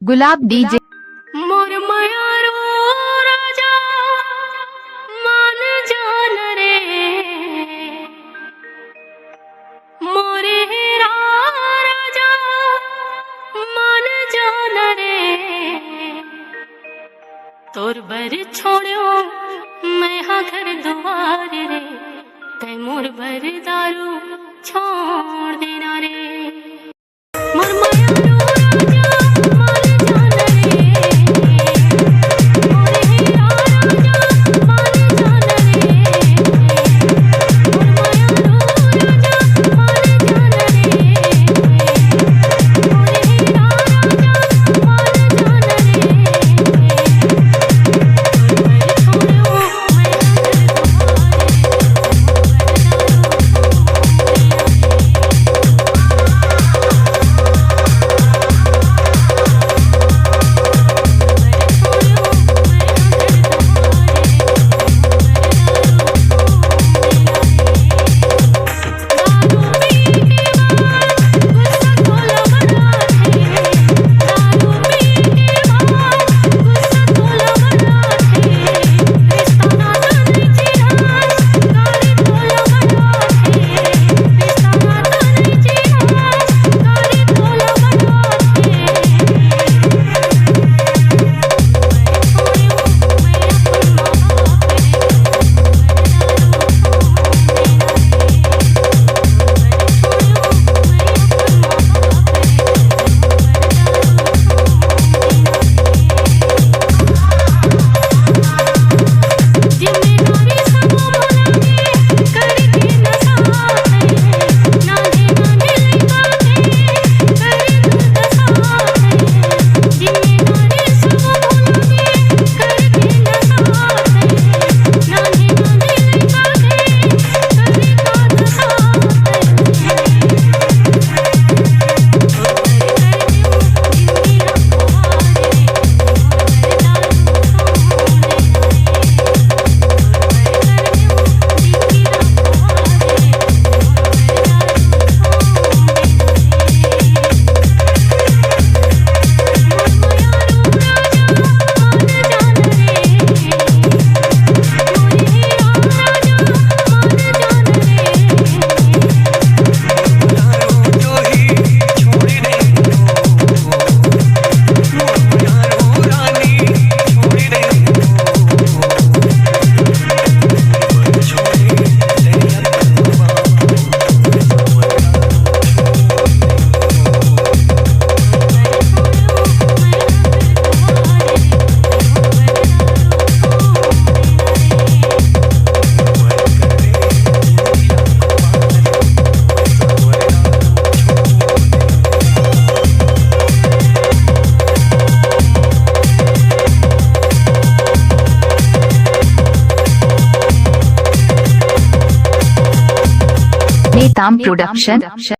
गुलाब डीजे मोर मयारो राजा मान जान रे मोरे हेरा राजा मान जान रे तोर बर छोड़ो मैं हाँ घर द्वार रे तै मोर बर दारू छोड़ देना रे मोर मयारो राजा मान जान रे मोरे हेरा राजा मान जान रे मोर मयारो राजा मान जान रे मोरे हेरा राजा मान जान रे छोड़ो मैं नेताम प्रोडक्शन।